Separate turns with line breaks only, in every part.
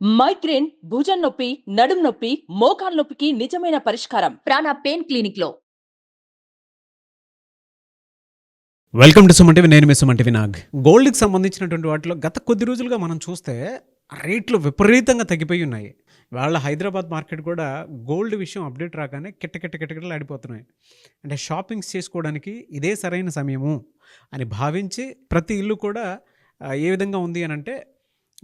Migraine, భుజం నొప్పి, నడుం నొప్పి, మోకాలు నొప్పికి నిజమైన పరిష్కారం ప్రాణ పెయిన్ క్లినిక్ లో.
Welcome to Suman. నేను మీ సుమన్ వినాగ్. గోల్డ్కి సంబంధించినటువంటి వాటిలో గత కొద్ది రోజులుగా మనం చూస్తే రేట్లు విపరీతంగా తగ్గిపోయి ఉన్నాయి. వాళ్ళ హైదరాబాద్ మార్కెట్ కూడా గోల్డ్ విషయం అప్డేట్ రాగానే కిట్టకిట్టలు ఆడిపోతున్నాయి. అంటే షాపింగ్స్ చేసుకోవడానికి ఇదే సరైన సమయము అని భావించి ప్రతి ఇల్లు కూడా ఏ విధంగా ఉంది అని అంటే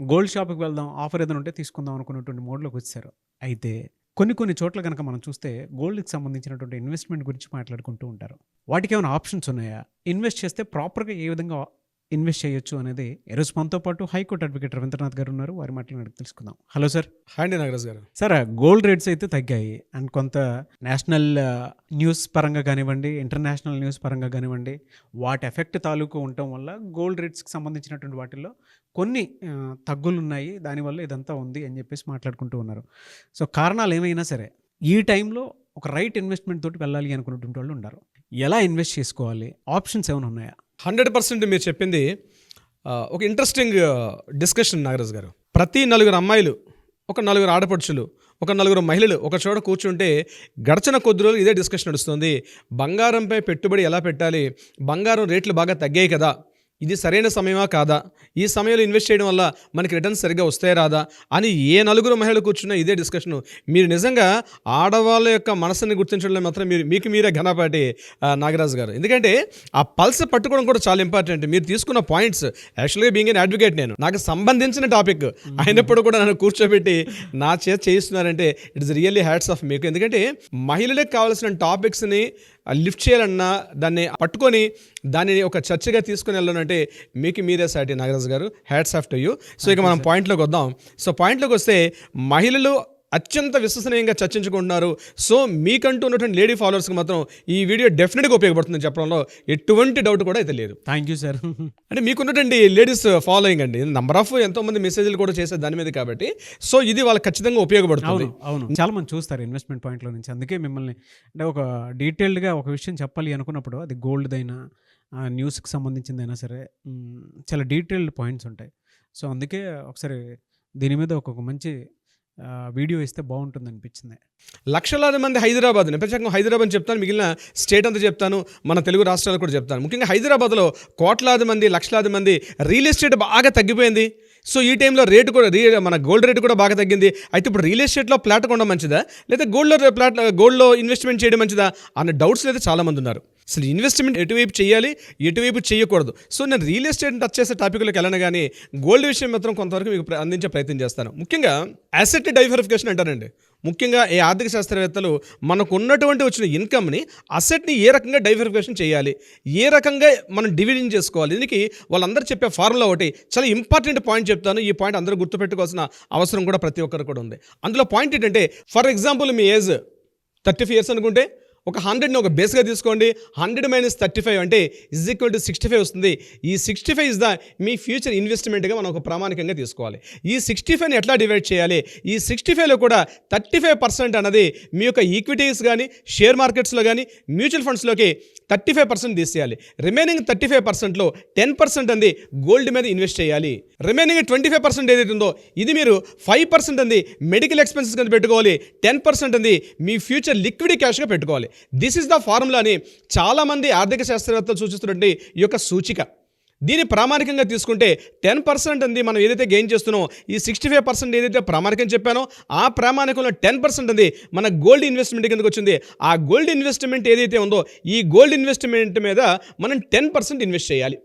గోల్డ్ షాప్కి వెళ్దాం, ఆఫర్ ఏదైనా ఉంటే తీసుకుందాం అనుకున్నటువంటి మోడ్లోకి వచ్చారు. అయితే కొన్ని చోట్ల కనుక మనం చూస్తే గోల్డ్కి సంబంధించినటువంటి ఇన్వెస్ట్మెంట్ గురించి మాట్లాడుకుంటూ ఉంటారు. వాటికి ఏమైనా ఆప్షన్స్ ఉన్నాయా, ఇన్వెస్ట్ చేస్తే ప్రాపర్గా ఏ విధంగా ఇన్వెస్ట్ చేయొచ్చు అనేది ఈరోజు మనతో పాటు హైకోర్టు అడ్వకేట్ రవీంద్రనాథ్ గారు ఉన్నారు. వారి మాటలు తెలుసుకుందాం. Hello sir.
హాయ్ అండి నాగరాజ్ గారు.
సార్, గోల్డ్ రేట్స్ అయితే తగ్గాయి అండ్ కొంత నేషనల్ న్యూస్ పరంగా కానివ్వండి, ఇంటర్నేషనల్ న్యూస్ పరంగా కానివ్వండి, వాటి ఎఫెక్ట్ తాలూకు ఉండటం వల్ల గోల్డ్ రేట్స్కి సంబంధించినటువంటి వాటిల్లో కొన్ని తగ్గులు ఉన్నాయి, దానివల్ల ఇదంతా ఉంది అని చెప్పేసి మాట్లాడుకుంటూ ఉన్నారు. సో కారణాలు ఏమైనా సరే ఈ టైంలో ఒక రైట్ ఇన్వెస్ట్మెంట్ తోటి వెళ్ళాలి అనుకున్నటువంటి వాళ్ళు ఉన్నారు. ఎలా ఇన్వెస్ట్ చేసుకోవాలి, ఆప్షన్స్ ఏమైనా ఉన్నాయా?
100% మీరు చెప్పింది ఒక ఇంట్రెస్టింగ్ డిస్కషన్ నాగరాజ్ గారు. ప్రతి 4 అమ్మాయిలు, ఒక 4 ఆడపడుచులు, ఒక 4 మహిళలు ఒక చోట కూర్చుంటే గడిచిన కొద్ది రోజులు ఇదే డిస్కషన్ నడుస్తుంది. బంగారంపై పెట్టుబడి ఎలా పెట్టాలి, బంగారం రేట్లు బాగా తగ్గాయి కదా, ఇది సరైన సమయమా కాదా, ఈ సమయంలో ఇన్వెస్ట్ చేయడం వల్ల మనకి రిటర్న్స్ సరిగ్గా వస్తాయి రాదా అని ఏ 4 మహిళలు కూర్చున్నా ఇదే డిస్కషను. మీరు నిజంగా ఆడవాళ్ళ యొక్క మనసుని గుర్తించడంలో మాత్రం మీకు మీరే ఘనపాటి నాగరాజు గారు. ఎందుకంటే ఆ పల్స్ పట్టుకోవడం కూడా చాలా ఇంపార్టెంట్. మీరు తీసుకున్న పాయింట్స్, యాక్చువల్గా బీయింగ్ ఎన్ అడ్వకేట్, నేను నాకు సంబంధించిన టాపిక్ అయినప్పుడు కూడా నన్ను కూర్చోబెట్టి నా చేత చేయిస్తున్నారంటే ఇట్స్ రియల్లీ హ్యాట్స్ ఆఫ్ మీకు. ఎందుకంటే మహిళలకు కావాల్సిన టాపిక్స్ని లిఫ్ట్ చేయాలన్నా, దాన్ని పట్టుకొని దాన్ని ఒక చర్చగా తీసుకుని వెళ్ళాలంటే మీకు మీరే సాటి నాగరాజు గారు. Hats off to you. So ఇక మనం పాయింట్లోకి వద్దాం. సో పాయింట్లోకి వస్తే మహిళలు అత్యంత విశ్వసనీయంగా చర్చించుకుంటున్నారు. సో మీకంటూ ఉన్నటువంటి లేడీ ఫాలోవర్స్కి మాత్రం ఈ వీడియో డెఫినెట్గా ఉపయోగపడుతుందని చెప్పడంలో ఎటువంటి డౌట్ కూడా అయితే లేదు.
Thank you sir.
అంటే మీకున్నటువంటి లేడీస్ ఫాలోయింగ్ అండి, నంబర్ ఆఫ్ ఎంతోమంది మెసేజ్లు కూడా చేసే దాని మీద కాబట్టి సో ఇది వాళ్ళకి ఖచ్చితంగా ఉపయోగపడుతుంది.
అవును, చాలా మంది చూస్తారు ఇన్వెస్ట్మెంట్ పాయింట్లో నుంచి. అందుకే మిమ్మల్ని అంటే ఒక డీటెయిల్డ్గా ఒక విషయం చెప్పాలి అనుకున్నప్పుడు, అది గోల్డ్దైనా న్యూస్కి సంబంధించిందైనా సరే చాలా డీటెయిల్డ్ పాయింట్స్ ఉంటాయి. సో అందుకే ఒకసారి దీని మీద ఒక మంచి వీడియో ఇస్తే బాగుంటుంది అనిపించింది.
లక్షలాది మంది హైదరాబాద్, ప్రత్యేకంగా హైదరాబాద్ చెప్తాను, మిగిలిన స్టేట్ అంతా చెప్తాను, మన తెలుగు రాష్ట్రాలు కూడా చెప్తాను. ముఖ్యంగా హైదరాబాద్లో కోట్లాది మంది, లక్షలాది మంది రియల్ ఎస్టేట్ బాగా తగ్గిపోయింది. సో ఈ టైంలో రేటు కూడా మన గోల్డ్ రేటు కూడా బాగా తగ్గింది. అయితే ఇప్పుడు రియల్ ఎస్టేట్లో ప్లాట్ కొనడం మంచిదా, లేదా గోల్డ్లో ఇన్వెస్ట్మెంట్ చేయడం మంచిదా అన్న డౌట్స్ అయితే చాలామంది ఉన్నారు. అసలు ఇన్వెస్ట్మెంట్ ఎటువైపు చేయాలి, ఎటువైపు చేయకూడదు. సో నేను రియల్ ఎస్టేట్ టచ్ చేసే టాపిక్లోకి వెళ్ళను, కానీ గోల్డ్ విషయం మాత్రం కొంతవరకు మీకు అందించే ప్రయత్నం చేస్తాను. ముఖ్యంగా అసెట్ డైవర్సిఫికేషన్ అంటారండి. ముఖ్యంగా ఈ ఆర్థిక శాస్త్రవేత్తలు మనకు ఉన్నటువంటి వచ్చిన ఇన్కమ్ని, అసెట్ని ఏ రకంగా డైవర్సిఫికేషన్ చేయాలి, ఏ రకంగా మనం డివిజన్ చేసుకోవాలి, దీనికి వాళ్ళందరూ చెప్పే ఫార్ములా ఒకటి చాలా ఇంపార్టెంట్ పాయింట్ చెప్తాను. ఈ పాయింట్ అందరూ గుర్తుపెట్టుకోవాల్సిన అవసరం కూడా ప్రతి ఒక్కరు కూడా ఉంది. అందులో పాయింట్ ఏంటంటే, for example me age 35 years అనుకుంటే ఒక 100ని ఒక బేస్గా తీసుకోండి. 100 - 35 అంటే = 65 వస్తుంది. ఈ 65 ఇస్ ద మీ ఫ్యూచర్ ఇన్వెస్ట్మెంట్గా మనం ఒక ప్రామాణికంగా తీసుకోవాలి. ఈ 65ని ఎట్లా డివైడ్ చేయాలి, ఈ 65లో కూడా 35% అన్నది మీ యొక్క ఈక్విటీస్ కానీ, షేర్ మార్కెట్స్లో కానీ, మ్యూచువల్ ఫండ్స్లోకి 35% తీసేయాలి. రిమైనింగ్ 35%లో 10% అంది గోల్డ్ మీద ఇన్వెస్ట్ చేయాలి. రిమైనింగ్ 25% ఏదైతే ఉందో ఇది మీరు 5% అంది మెడికల్ ఎక్స్పెన్సెస్ కింద పెట్టుకోవాలి. 10% అంది మీ ఫ్యూచర్ లిక్విడ్ క్యాష్గా పెట్టుకోవాలి. దిస్ ఇస్ ద ఫార్ములా అని చాలామంది ఆర్థిక శాస్త్రవేత్తలు సూచిస్తున్నటువంటి ఈ యొక్క సూచిక. దీన్ని ప్రామాణికంగా తీసుకుంటే 10% అంది మనం ఏదైతే గెయిన్ చేస్తున్నామో, ఈ 65% ఏదైతే ప్రామాణికం చెప్పానో ఆ ప్రామాణికంలో 10% అంది మన గోల్డ్ ఇన్వెస్ట్మెంట్ కిందకి వచ్చింది. ఆ గోల్డ్ ఇన్వెస్ట్మెంట్ ఏదైతే ఉందో ఈ గోల్డ్ ఇన్వెస్ట్మెంట్ మీద మనం 10% ఇన్వెస్ట్ చేయాలి.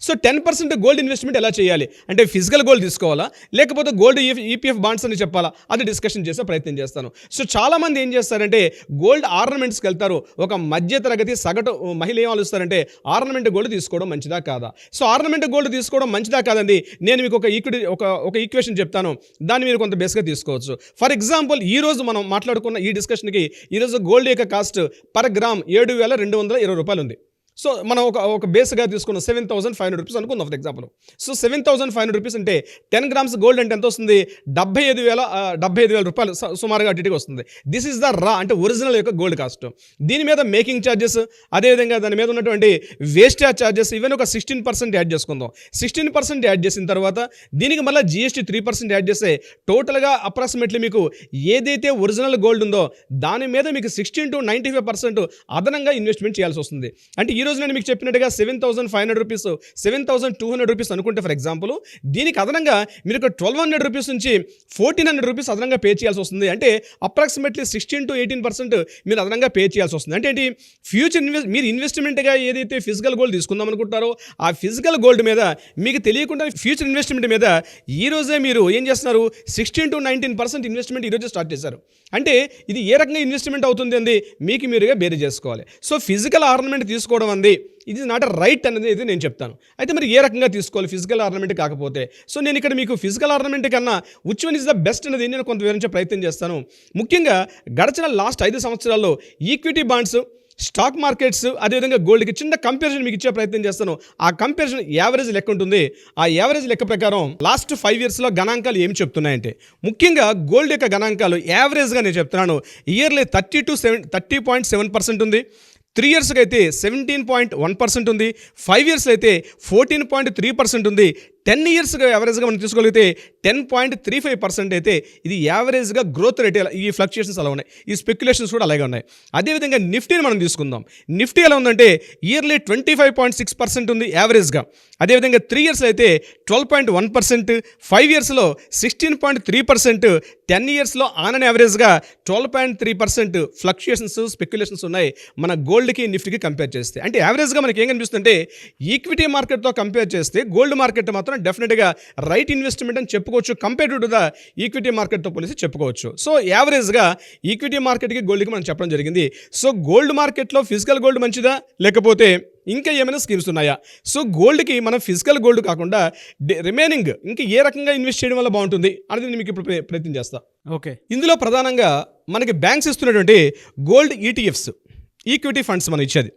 సో 10% గోల్డ్ ఇన్వెస్ట్మెంట్ ఎలా చేయాలి అంటే, ఫిజికల్ గోల్డ్ తీసుకోవాలా, లేకపోతే గోల్డ్ ఈపీఎఫ్ బాండ్స్ అని చెప్పాలా, అది డిస్కషన్ చేసే ప్రయత్నం చేస్తాను. సో చాలామంది ఏం చేస్తారంటే గోల్డ్ ఆర్నమెంట్స్కి వెళ్తారు. ఒక మధ్యతరగతి సగటు మహిళ ఏం ఆలోచిస్తారంటే, ఆర్నమెంట్ గోల్డ్ తీసుకోవడం మంచిదా కాదా. సో ఆర్నమెంట్ గోల్డ్ తీసుకోవడం మంచిదా కాదండి, నేను మీకు ఒక ఈక్వేషన్ చెప్తాను, దాన్ని మీరు కొంత బేస్గా తీసుకోవచ్చు. ఫర్ ఎగ్జాంపుల్ ఈరోజు మనం మాట్లాడుకున్న ఈ డిస్కషన్కి ఈరోజు గోల్డ్ యొక్క కాస్ట్ పర్ గ్రామ్ 7,220 రూపాయలు ఉంది. సో మనం ఒక బేస్గా తీసుకున్న 7,500 రూపీస్ అనుకుందాం ఫర్ ఎగ్జాంపుల్. సో 7,500 రూపీస్ అంటే 10 గ్రామ్స్ గోల్డ్ అంటే ఎంత వస్తుంది? 75,000 రూపాయలు సుమారుగా అటుగా వస్తుంది. దిస్ ఈజ్ ద రా అంటే ఒరిజినల్ యొక్క గోల్డ్ కాస్ట్. దీని మీద మేకింగ్ ఛార్జెస్, అదేవిధంగా దాని మీద ఉన్నటువంటి వేస్టేజ్ ఛార్జెస్ ఇవన్నీ ఒక 16% యాడ్ చేసుకుందాం. 16% యాడ్ చేసిన తర్వాత దీనికి మళ్ళీ GST 3% యాడ్ చేస్తే టోటల్గా అప్రాక్సిమేట్లీ మీకు ఏదైతే ఒరిజినల్ గోల్డ్ ఉందో దాని మీద మీకు 16 to 95% అదనంగా ఇన్వెస్ట్మెంట్ చేయాల్సి వస్తుంది. అంటే ఈ రోజు నేను మీకు చెప్పినట్టుగా 7,500 రూపీస్ 7,200 రూపీస్ అనుకుంటే ఫర్ ఎగ్జాంపుల్, దీనికి అదనంగా మీరు 1,200 రూపీస్ నుంచి 1,400 రూపీస్ అదనంగా పే చేయాల్సి వస్తుంది. అంటే అప్రాక్సిమేట్లీ 16 to 18% మీరు అదనంగా పే చేయాల్సి వస్తుంది. అంటే ఏంటి? ఫ్యూచర్ మీరు ఇన్వెస్ట్మెంట్గా ఏదైతే ఫిజికల్ గోల్డ్ తీసుకుందాం అనుకుంటారో ఆ ఫిజికల్ గోల్డ్ మీద మీకు తెలియకుండా ఫ్యూచర్ ఇన్వెస్ట్మెంట్ మీద ఈ రోజే మీరు ఏం చేస్తున్నారు? 16 to 19% ఇన్వెస్ట్మెంట్ ఈరోజు స్టార్ట్ చేశారు. అంటే ఇది ఏ రకంగా ఇన్వెస్ట్మెంట్ అవుతుంది అంది మీకు మీరుగా బేరీ చేసుకోవాలి. సో ఫిజికల్ ఆర్నమెంట్ తీసుకోవడం అంది ఇది నాట్ రైట్ అనేది అయితే నేను చెప్తాను. అయితే మరి ఏ రకంగా తీసుకోవాలి ఫిజికల్ ఆర్నమెంట్ కాకపోతే? సో నేను ఇక్కడ మీకు ఫిజికల్ ఆర్నమెంట్ కన్నా which one is the best అనేది నేను కొంత వివరించే ప్రయత్నం చేస్తాను. ముఖ్యంగా గడిచిన లాస్ట్ 5 సంవత్సరాల్లో ఈక్విటీ బాండ్స్, స్టాక్ మార్కెట్స్, అదేవిధంగా గోల్డ్కి చిన్న కంపారిజన్ మీకు ఇచ్చే ప్రయత్నం చేస్తాను. ఆ కంపారిజన్ యావరేజ్ లెక్క ఉంటుంది. ఆ యావరేజ్ లెక్క ప్రకారం లాస్ట్ 5 ఇయర్స్లో గణాంకాలు ఏమి చెప్తున్నాయంటే, ముఖ్యంగా గోల్డ్ యొక్క గణాంకాలు యావరేజ్గా నేను చెప్తున్నాను. ఇయర్లీ 30.7% ఉంది. 3 ఇయర్స్కి అయితే 17.1% ఉంది. 5 ఇయర్స్లో అయితే 14.3% ఉంది. 10 ఇయర్స్గా యావరేజ్గా మనం తీసుకోగలిగితే 10.35% అయితే ఇది యావరేజ్గా గ్రోత్ రేట్. ఈ ఫ్లక్చుయేషన్స్ అలా ఉన్నాయి, ఈ స్పెక్యులేషన్స్ కూడా అలాగే ఉన్నాయి. అదేవిధంగా నిఫ్టీని మనం తీసుకుందాం. నిఫ్టీ ఎలా ఉందంటే ఇయర్లీ 25.6% ఉంది యావరేజ్గా. అదేవిధంగా 3 ఇయర్స్ అయితే 12.1%, 5 ఇయర్స్లో 16.3%, 10 ఇయర్స్లో ఆన్ అండ్ యావరేజ్గా 12.3% ఫ్లక్చుయేషన్స్, స్పెక్యులేషన్స్ ఉన్నాయి మన గోల్డ్కి నిఫ్టీకి కంపేర్ చేస్తే. అంటే యావరేజ్గా మనకి ఏం కనిపిస్తుందంటే ఈక్విటీ మార్కెట్తో కంపేర్ చేస్తే గోల్డ్ మార్కెట్ మాత్రం డెఫినెట్గా రైట్ ఇన్వెస్ట్మెంట్ అని చెప్పుకోవచ్చు. కంపేర్డ్ టు ద ఈక్విటీ మార్కెట్తో పోలిసి చెప్పుకోవచ్చు. సో యావరేజ్గా ఈక్విటీ మార్కెట్కి గోల్డ్కి మనం చెప్పడం జరిగింది. సో గోల్డ్ మార్కెట్లో ఫిజికల్ గోల్డ్ మంచిదా లేకపోతే ఇంకా ఏమైనా స్కీమ్స్ ఉన్నాయా? సో గోల్డ్కి మనం ఫిజికల్ గోల్డ్ కాకుండా రిమైనింగ్ ఇంకా ఏ రకంగా ఇన్వెస్ట్ చేయడం వల్ల బాగుంటుంది అనేది నేను మీకు ఇప్పుడు ప్రయత్నం చేస్తాను.
ఓకే.
ఇందులో ప్రధానంగా మనకి బ్యాంక్స్ ఇస్తున్నటువంటి గోల్డ్ ETFs, ఈక్విటీ ఫండ్స్ మనం ఇచ్చేది.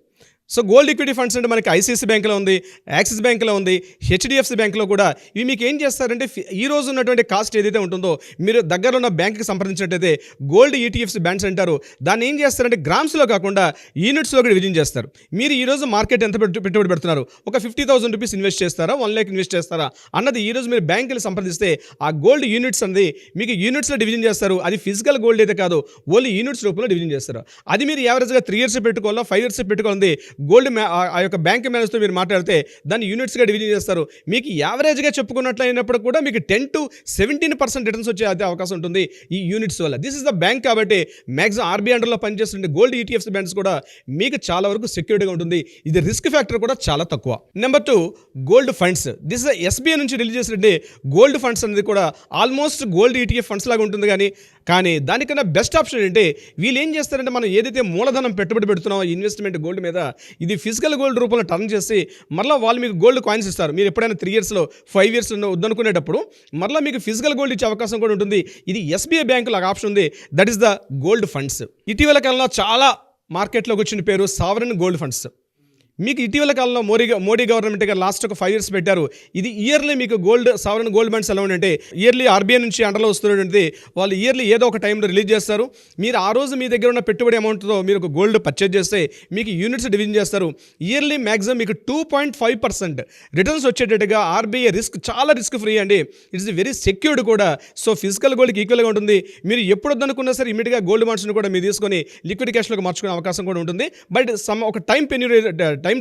సో గోల్డ్ ఈక్విటీ ఫండ్స్ అంటే మనకి ICICI బ్యాంక్లో ఉంది, యాక్సిస్ బ్యాంక్లో ఉంది, HDFC బ్యాంక్లో కూడా. ఇవి మీకు ఏం చేస్తారంటే ఈ రోజు ఉన్నటువంటి కాస్ట్ ఏదైతే ఉంటుందో మీరు దగ్గరలో ఉన్న బ్యాంక్కి సంప్రదించినట్టయితే గోల్డ్ ETFs బ్యాండ్స్ అంటారు. దాన్ని ఏం చేస్తారంటే గ్రామ్స్లో కాకుండా యూనిట్స్లో కూడా డివిజన్ చేస్తారు. మీరు ఈరోజు మార్కెట్ ఎంత పెట్టుబడి పెడుతున్నారు? ఒక 50,000 రూపీస్ ఇన్వెస్ట్ చేస్తారా, 1 lakh ఇన్వెస్ట్ చేస్తారా అన్నది ఈరోజు మీరు బ్యాంకులు సంప్రదిస్తే ఆ గోల్డ్ యూనిట్స్ అనేది మీకు యూనిట్స్లో డివిజన్ చేస్తారు. అది ఫిజికల్ గోల్డ్ అయితే కాదు, ఓన్లీ యూనిట్స్ రూపంలో డివిజన్ చేస్తారు. అది మీరు యావరేజ్గా 3 ఇయర్స్ పెట్టుకోవాలా, 5 ఇయర్స్ పెట్టుకోవాలి. గోల్డ్ ఆ యొక్క బ్యాంక్ మేనేజ్తో మీరు మాట్లాడితే దాన్ని యూనిట్స్గా డివిజన్ చేస్తారు. మీకు యావరేజ్గా చెప్పుకున్నట్లు అయినప్పుడు కూడా మీకు 10 to 17% రిటర్న్స్ వచ్చే అవకాశం ఉంటుంది ఈ యూనిట్స్ వల్ల. దిస్ ఇస్ ద బ్యాంక్ కాబట్టి మ్యాక్సిమం RBI అండర్లో పనిచేస్తుంటే గోల్డ్ ETFs బ్యాండ్స్ కూడా మీకు చాలా వరకు సెక్యూరిటీగా ఉంటుంది. ఇది రిస్క్ ఫ్యాక్టర్ కూడా చాలా తక్కువ. Number 2 gold funds. This is SBI నుంచి రిలీజ్ చేసినట్టు గోల్డ్ ఫండ్స్ అనేది కూడా ఆల్మోస్ట్ గోల్డ్ ETF ఫండ్స్ లాగా ఉంటుంది. కానీ దానికన్నా బెస్ట్ ఆప్షన్ ఏంటి? వీళ్ళు ఏం చేస్తారంటే మనం ఏదైతే మూలధనం పెట్టుబడి పెడుతున్నామో ఇన్వెస్ట్మెంట్ గోల్డ్ మీద, ఇది ఫిజికల్ గోల్డ్ రూపంలో టర్న్ చేసి మరలా వాళ్ళు మీకు గోల్డ్ కాయిన్స్ ఇస్తారు. మీరు ఎప్పుడైనా 3 ఇయర్స్లో 5 ఇయర్స్లో వద్దనుకునేటప్పుడు మరలా మీకు ఫిజికల్ గోల్డ్ ఇచ్చే అవకాశం కూడా ఉంటుంది. ఇది SBI బ్యాంకులో ఆప్షన్ ఉంది. That is the gold funds. ఇటీవల కాలంలో చాలా మార్కెట్లోకి వచ్చిన పేరు సావరెన్ గోల్డ్ ఫండ్స్. మీకు ఇటీవల కాలంలో మోడీ గవర్నమెంట్ గారు లాస్ట్ ఒక 5 ఇయర్స్ పెట్టారు. ఇది ఇయర్లీ మీకు సావరెన్ గోల్డ్ బాండ్స్ ఎలా ఉంటే ఇయర్లీ RBI నుంచి అండర్లో వస్తున్నటువంటి వాళ్ళు ఇయర్లీ ఏదో ఒక టైంలో రిలీజ్ చేస్తారు. మీరు ఆ రోజు మీ దగ్గర ఉన్న పెట్టుబడి అమౌంట్తో మీరు ఒక గోల్డ్ పర్చేజ్ చేస్తే మీకు యూనిట్స్ డివిజన్ చేస్తారు. ఇయర్లీ మ్యాక్సిమం మీకు 2.5% రిటర్న్స్ వచ్చేటట్టుగా RBI చాలా రిస్క్ ఫ్రీ అండి. ఇట్స్ వెరీ సెక్యూర్డ్ కూడా. సో ఫిజికల్ గోల్డ్కి ఈక్వల్గా ఉంటుంది. మీరు ఎప్పుడు వద్దనుకున్నా సరే ఇమీడియట్గా గోల్డ్ బాండ్స్ని కూడా మీరు తీసుకొని లిక్విడ్ క్యాష్లోకి మార్చుకునే అవకాశం కూడా ఉంటుంది. బట్ ఒక టైం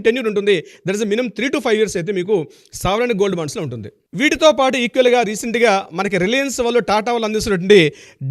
టెన్యూర్ ఉంటుంది. That is minimum 3 to 5 years అయితే మీకు సావరెన్ గోల్డ్ బాండ్స్లో ఉంటుంది. వీటితో పాటు ఈక్వల్గా రీసెంట్గా మనకి రిలయన్స్ వాళ్ళు, టాటా వాళ్ళు అందిస్తున్నటువంటి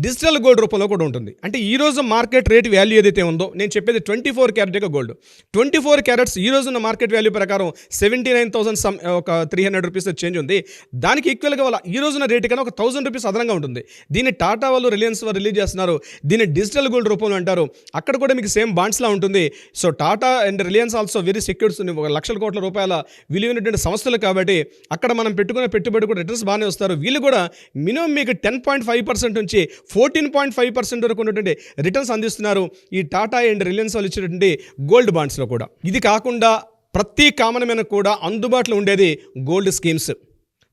డిజిటల్ గోల్డ్ రూపంలో కూడా ఉంటుంది. అంటే ఈ రోజు మార్కెట్ రేట్ వాల్యూ ఏదైతే ఉందో నేను చెప్పేది 24 క్యారెట్ గోల్డ్. 24 క్యారెట్స్ ఈ రోజు ఉన్న మార్కెట్ వాల్యూ ప్రకారం 79,300 రూపీస్ చేంజ్ ఉంది. దానికి ఈక్వల్గా వాళ్ళ ఈ రోజున రేటు కన్నా ఒక 1,000 రూపీస్ అదనంగా ఉంటుంది. దీన్ని టాటా వాళ్ళు, రిలయన్స్ వాళ్ళు రిలీజ్ చేస్తున్నారు. దీన్ని డిజిటల్ గోల్డ్ రూపంలో అంటారు. అక్కడ కూడా మీకు సేమ్ బాండ్స్లా ఉంటుంది. So Tata and Reliance also very secures, 1,00,000 కోట్ల రూపాయల విలువైనటువంటి సంస్థలు కాబట్టి అక్కడ మనం పెట్టుకునే పెట్టుబడి కూడా రిటర్న్స్ బాగానే వస్తారు. వీళ్ళు కూడా మినిమం మీకు 10.5% నుంచి 14.5% వరకు ఉన్నటువంటి రిటర్న్స్ అందిస్తున్నారు ఈ టాటా అండ్ రిలయన్స్ వాళ్ళు ఇచ్చినటువంటి గోల్డ్ బాండ్స్లో కూడా. ఇది కాకుండా ప్రతి కామన్ మ్యాన్ కూడా అందుబాటులో ఉండేది గోల్డ్ స్కీమ్స్.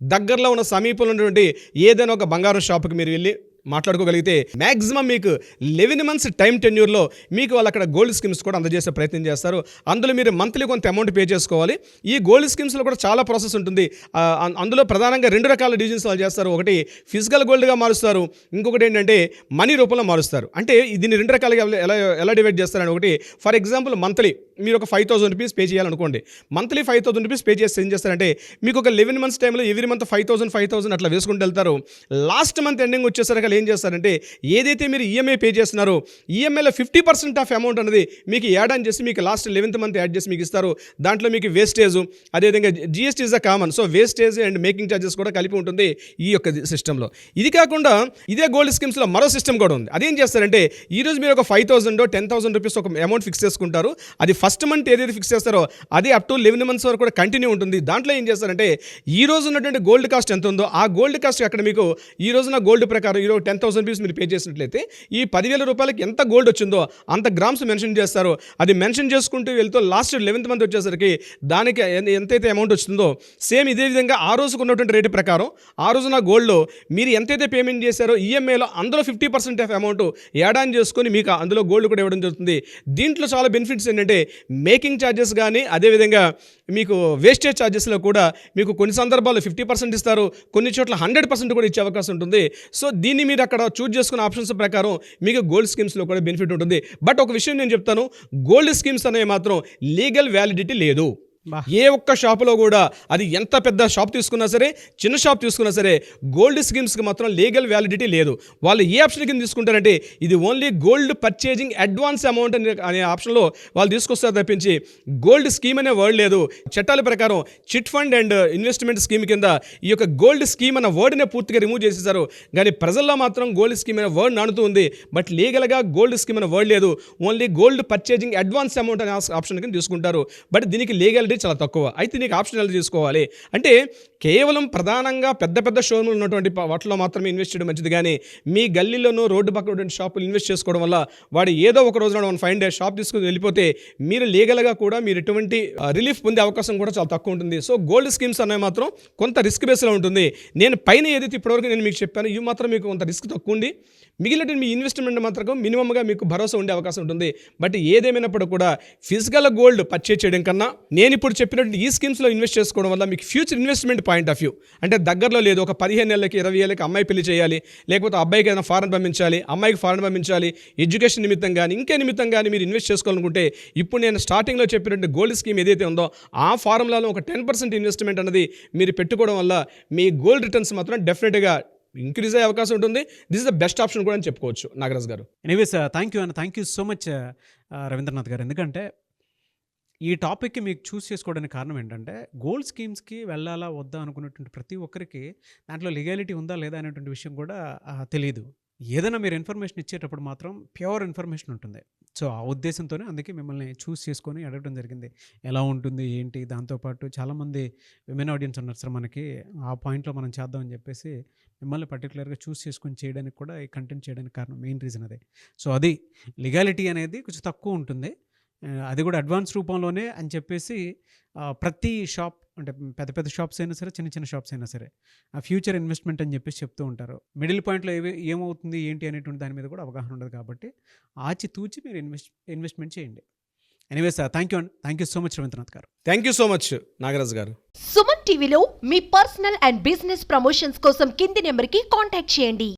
దగ్గరలో ఉన్న సమీపంలో ఉన్నటువంటి ఏదైనా ఒక బంగారం షాప్కి మీరు వెళ్ళి మాట్లాడుకోగలిగితే మ్యాక్సిమం మీకు 11 months టైం టెన్యూర్లో మీకు వాళ్ళు అక్కడ గోల్డ్ స్కీమ్స్ కూడా అందజేసే ప్రయత్నం చేస్తారు. అందులో మీరు మంత్లీ కొంత అమౌంట్ పే చేసుకోవాలి. ఈ గోల్డ్ స్కీమ్స్లో కూడా చాలా ప్రాసెస్ ఉంటుంది. అందులో ప్రధానంగా 2 రకాల డివిజన్స్ వాళ్ళు చేస్తారు. ఒకటి ఫిజికల్ గోల్డ్గా మారుస్తారు, ఇంకొకటి ఏంటంటే మనీ రూపంలో మారుస్తారు. అంటే దీన్ని 2 రకాలుగా ఎలా డివైడ్ చేస్తారని, ఒకటి ఫర్ ఎగ్జాంపుల్ మంత్లీ మీరు ఒక 5,000 రూపీస్ పే చేయాలనుకోండి. మంత్లీ 5,000 రూపీస్ పే చేసి ఏం చేస్తారంటే మీకు ఒక 11 months టైంలో ఎవ్రీ మంత్ 5,000 అట్లా వేసుకుంటూ వెళ్తారు. లాస్ట్ మంత్ ఎండింగ్ వచ్చేసరికి ఏం చేస్తారంటే ఏదైతే మీరు ఈఎంఐ పే చేస్తున్నారో ఈఎంఐలో 50% ఆఫ్ అమౌంట్ అనేది మీకు యాడ్ ఆన్ చేసి మీకు లాస్ట్ 11th month యాడ్ చేసి మీకు ఇస్తారు. దాంట్లో మీకు వేస్టేజ్, అదేవిధంగా GST is the common, so wastage and making charges కూడా కలిపి ఉంటుంది ఈ యొక్క సిస్టంలో. ఇది కాకుండా ఇదే గోల్డ్ స్కీమ్స్లో మరో సిస్టమ్ కూడా ఉంది. అదేం చేస్తారంటే ఈరోజు మీరు ఒక 5,000 10,000 రూపీస్ ఒక అమౌంట్ ఫిక్స్ చేసుకుంటారు. అది ఫస్ట్ మంత్ ఏదైతే ఫిక్స్ చేస్తారో అది అప్ టు 11 months వరకు కూడా కంటిన్యూ ఉంటుంది. దాంట్లో ఏం చేస్తారంటే ఈ రోజు ఉన్నటువంటి గోల్డ్ కాస్ట్ ఎంత ఉందో ఆ గోల్డ్ కాస్ట్ అక్కడ మీకు ఈ రోజున గోల్డ్ ప్రకారం ఈరోజు 10,000 రూపీస్ మీరు పే చేసినట్లయితే ఈ 10,000 రూపాయలకి ఎంత గోల్డ్ వచ్చిందో అంత గ్రామ్స్ మెన్షన్ చేస్తారు. అది మెన్షన్ చేసుకుంటూ వెళ్తూ లాస్ట్ 11th month వచ్చేసరికి దానికి ఎంతైతే అమౌంట్ వచ్చిందో సేమ్ ఇదే విధంగా ఆ రోజుకు ఉన్నటువంటి రేటు ప్రకారం ఆ రోజున గోల్డ్లో మీరు ఎంతైతే పేమెంట్ చేశారో ఈఎంఐలో అందులో 50% ఆఫ్ అమౌంట్ యాడ్ ఆన్ చేసుకొని మీకు అందులో గోల్డ్ కూడా ఇవ్వడం జరుగుతుంది. దీంట్లో చాలా బెనిఫిట్స్ ఏంటంటే మేకింగ్ ఛార్జెస్ కానీ అదేవిధంగా మీకు వేస్టేజ్ ఛార్జెస్లో కూడా మీకు కొన్ని సందర్భాల్లో 50% ఇస్తారు, కొన్ని చోట్ల 100% కూడా ఇచ్చే అవకాశం ఉంటుంది. సో దీన్ని మీరు అక్కడ చూజ్ చేసుకున్న ఆప్షన్స్ ప్రకారం మీకు గోల్డ్ స్కీమ్స్లో కూడా బెనిఫిట్ ఉంటుంది. బట్ ఒక విషయం నేను చెప్తాను, గోల్డ్ స్కీమ్స్ అనేవి మాత్రం లీగల్ వ్యాలిడిటీ లేదు. ఏ ఒక్క షాపులో కూడా అది ఎంత పెద్ద షాప్ తీసుకున్నా సరే చిన్న షాప్ తీసుకున్నా సరే గోల్డ్ స్కీమ్స్కి మాత్రం లీగల్ వ్యాలిడిటీ లేదు. వాళ్ళు ఏ ఆప్షన్ కింద తీసుకుంటారంటే ఇది only gold purchasing advance amount అనే ఆప్షన్లో వాళ్ళు తీసుకొస్తారు తప్పించి గోల్డ్ స్కీమ్ అనే వర్డ్ లేదు. చట్టాల ప్రకారం chit fund and investment scheme కింద ఈ యొక్క గోల్డ్ స్కీమ్ అన్న వర్డ్నే పూర్తిగా రిమూవ్ చేసేసారు. కానీ ప్రజల్లో మాత్రం గోల్డ్ స్కీమ్ అనే వర్డ్ నానుతూ ఉంది. బట్ లీగల్గా గోల్డ్ స్కీమ్ అనే వర్డ్ లేదు. Only gold purchasing advance amount అనే ఆప్షన్ కింద తీసుకుంటారు. బట్ దీనికి లీగల్ చాలా తక్కువ. అయితే నీకు ఆప్షన్ ఎలా తీసుకోవాలి అంటే కేవలం ప్రధానంగా పెద్ద పెద్ద షోరూమ్లు ఉన్నటువంటి వాటిలో మాత్రమే ఇన్వెస్ట్ చేయడం మంచిది. కానీ మీ గల్లీలోనూ రోడ్డు పక్కన ఉన్నటువంటి షాపులు ఇన్వెస్ట్ చేసుకోవడం వల్ల వాడు ఏదో ఒక రోజున 1 days షాప్ తీసుకుని వెళ్ళిపోతే మీరు లీగల్గా కూడా మీరు ఎటువంటి రిలీఫ్ పొందే అవకాశం కూడా చాలా తక్కువ ఉంటుంది. సో గోల్డ్ స్కీమ్స్ అనేవి మాత్రం కొంత రిస్క్ బేస్లో ఉంటుంది. నేను పైన ఏదైతే ఇప్పటివరకు నేను మీకు చెప్పాను ఇవి మాత్రం మీకు కొంత రిస్క్ తక్కువ ఉంది. మిగిలిన మీ ఇన్వెస్ట్మెంట్ మాత్రం మినిమంగా మీకు భరోసా ఉండే అవకాశం ఉంటుంది. బట్ ఏదేమైనప్పుడు కూడా ఫిజికల్ గోల్డ్ పర్చేజ్ చేయడం కన్నా నేను ఇప్పుడు చెప్పినట్టు ఈ స్కీమ్స్లో ఇన్వెస్ట్ చేసుకోవడం వల్ల మీకు future investment point of view అంటే దగ్గరలో లేదు ఒక 15 ఏళ్ళకి 20 ఏళ్ళకి అమ్మాయి పెళ్లి చేయాలి, లేకపోతే అబ్బాయికి ఏదైనా ఫారెన్ పంపించాలి, అమ్మాయికి ఫారెన్ పంపించాలి, ఎడ్యుకేషన్ నిమిత్తం కానీ ఇంకే నిమిత్తం కానీ మీరు ఇన్వెస్ట్ చేసుకోవాలనుకుంటే ఇప్పుడు నేను స్టార్టింగ్లో చెప్పినట్టు గోల్డ్ స్కీమ్ ఏదైతే ఉందో ఆ ఫార్ములాలో ఒక 10% ఇన్వెస్ట్మెంట్ అనేది మీరు పెట్టుకోవడం వల్ల మీ గోల్డ్ రిటర్న్స్ మాత్రం డెఫినెట్గా ఇంక్రీజ్ అయ్యే అవకాశం ఉంటుంది. This is the best option కూడా అని చెప్పుకోవచ్చు నాగరాజ్ గారు.
Anyways thank you so much Ravindranath గారు. ఎందుకంటే ఈ టాపిక్కి మీకు చూస్ చేసుకోవడానికి కారణం ఏంటంటే గోల్డ్ స్కీమ్స్కి వెళ్ళాలా వద్దా అనుకున్నటువంటి ప్రతి ఒక్కరికి దాంట్లో లీగాలిటీ ఉందా లేదా అనేటువంటి విషయం కూడా తెలియదు. ఏదైనా మీరు ఇన్ఫర్మేషన్ ఇచ్చేటప్పుడు మాత్రం ప్యూర్ ఇన్ఫర్మేషన్ ఉంటుంది. సో ఆ ఉద్దేశంతోనే అందుకే మిమ్మల్ని చూస్ చేసుకొని అడగడం జరిగింది ఎలా ఉంటుంది ఏంటి. దాంతోపాటు చాలామంది విమెన్ ఆడియన్స్ ఉన్నారు సార్ మనకి, ఆ పాయింట్లో మనం చేద్దామని చెప్పేసి మిమ్మల్ని పర్టికులర్గా చూస్ చేసుకొని చేయడానికి కూడా ఈ కంటెంట్ చేయడానికి కారణం మెయిన్ రీజన్ అదే. సో అది లీగాలిటీ అనేది కొంచెం తక్కువ ఉంటుంది, అది కూడా అడ్వాన్స్ రూపంలోనే అని చెప్పేసి ప్రతి షాప్ అంటే పెద్ద పెద్ద షాప్స్ అయినా సరే చిన్న చిన్న షాప్స్ అయినా సరే ఆ ఫ్యూచర్ ఇన్వెస్ట్మెంట్ అని చెప్పేసి చెప్తూ ఉంటారు. మిడిల్ పాయింట్లో ఏమవుతుంది ఏంటి అనేటువంటి దాని మీద కూడా అవగాహన ఉండదు. కాబట్టి ఆచితూచి మీరు ఇన్వెస్ట్మెంట్ చేయండి. Anyways thank you so much Ravindranath గారు.
Thank you so much Nagaraj గారు.
సుమన్ టీవీలో మీ పర్సనల్ అండ్ బిజినెస్ ప్రమోషన్స్ కోసం కింది నెంబర్కి కాంటాక్ట్ చేయండి.